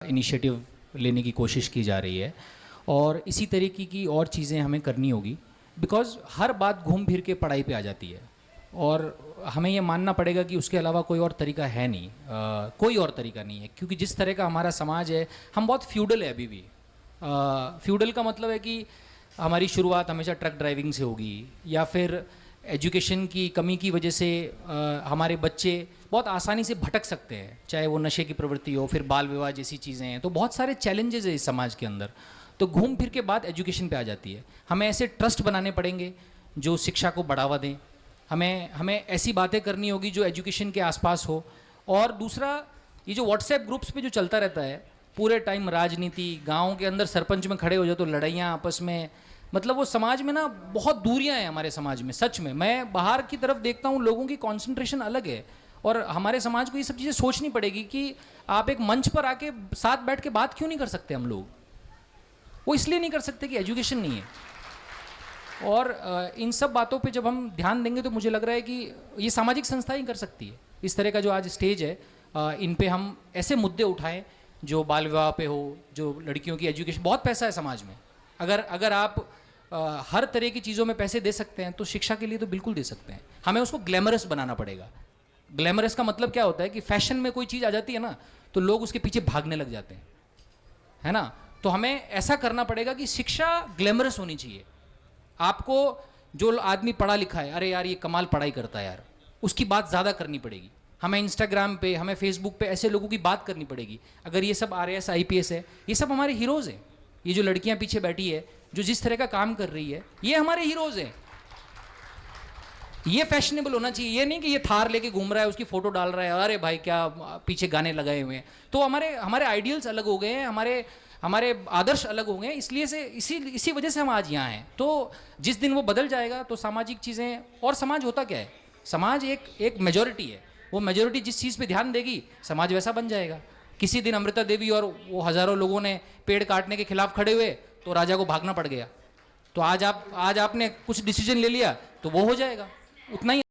Initiative लेने की कोशिश की जा रही है और इसी तरीके की और चीज़ें हमें करनी होगी, बिकॉज़ हर बात घूम फिर के पढ़ाई पे आ जाती है और हमें ये मानना पड़ेगा कि उसके अलावा कोई और तरीका है नहीं, कोई और तरीका नहीं है, क्योंकि जिस तरह का हमारा समाज है हम बहुत फ्यूडल है अभी भी। फ्यूडल का मतलब है कि हमारी शुरुआत हमेशा ट्रक ड्राइविंग से होगी या फिर एजुकेशन की कमी की वजह से हमारे बच्चे बहुत आसानी से भटक सकते हैं, चाहे वो नशे की प्रवृत्ति हो, फिर बाल विवाह जैसी चीज़ें हैं। तो बहुत सारे चैलेंजेस है इस समाज के अंदर, तो घूम फिर के बात एजुकेशन पे आ जाती है। हमें ऐसे ट्रस्ट बनाने पड़ेंगे जो शिक्षा को बढ़ावा दें, हमें ऐसी बातें करनी होगी जो एजुकेशन के आसपास हो। और दूसरा, ये जो व्हाट्सएप ग्रुप्स पे जो चलता रहता है पूरे टाइम राजनीति, गाँव के अंदर सरपंच में खड़े हो जाओ तो लड़ाइयाँ आपस में, मतलब वो समाज में ना बहुत दूरियां हैं हमारे समाज में। सच में मैं बाहर की तरफ देखता हूँ, लोगों की कॉन्सेंट्रेशन अलग है और हमारे समाज को ये सब चीज़ें सोचनी पड़ेगी कि आप एक मंच पर आके साथ बैठ के बात क्यों नहीं कर सकते हम लोग। वो इसलिए नहीं कर सकते कि एजुकेशन नहीं है। और इन सब बातों पे जब हम ध्यान देंगे तो मुझे लग रहा है कि ये सामाजिक संस्था ही कर सकती है। इस तरह का जो आज स्टेज है, इन पे हम ऐसे मुद्दे उठाएं जो बाल विवाह पे हो, जो लड़कियों की एजुकेशन, बहुत पैसा है समाज में। अगर आप हर तरह की चीज़ों में पैसे दे सकते हैं तो शिक्षा के लिए तो बिल्कुल दे सकते हैं। हमें उसको ग्लैमरस बनाना पड़ेगा। ग्लैमरस का मतलब क्या होता है कि फैशन में कोई चीज़ आ जाती है ना तो लोग उसके पीछे भागने लग जाते हैं, है ना। तो हमें ऐसा करना पड़ेगा कि शिक्षा ग्लैमरस होनी चाहिए। आपको जो आदमी पढ़ा लिखा है, अरे यार ये कमाल पढ़ाई करता है यार, उसकी बात ज़्यादा करनी पड़ेगी। हमें इंस्टाग्राम पे, हमें फेसबुक पे ऐसे लोगों की बात करनी पड़ेगी। अगर ये सब RAS IPS है, ये सब हमारे हीरोज़ हैं। ये जो लड़कियां पीछे बैठी है, जो जिस तरह का काम कर रही है, ये हमारे हीरोज़ हैं। ये फैशनेबल होना चाहिए, ये नहीं कि ये थार लेके घूम रहा है, उसकी फोटो डाल रहा है, अरे भाई क्या पीछे गाने लगाए हुए हैं। तो हमारे आइडियल्स अलग हो गए हैं, हमारे आदर्श अलग हो गए हैं, इसलिए से इसी वजह से हम आज यहाँ हैं। तो जिस दिन वो बदल जाएगा तो सामाजिक चीज़ें, और समाज होता क्या है, समाज एक मेजॉरिटी है। वो मेजॉरिटी जिस चीज़ पे ध्यान देगी समाज वैसा बन जाएगा। किसी दिन अमृता देवी और वो हज़ारों लोगों ने पेड़ काटने के खिलाफ खड़े हुए तो राजा को भागना पड़ गया। तो आज आपने कुछ डिसीजन ले लिया तो वो हो जाएगा, उतना ही।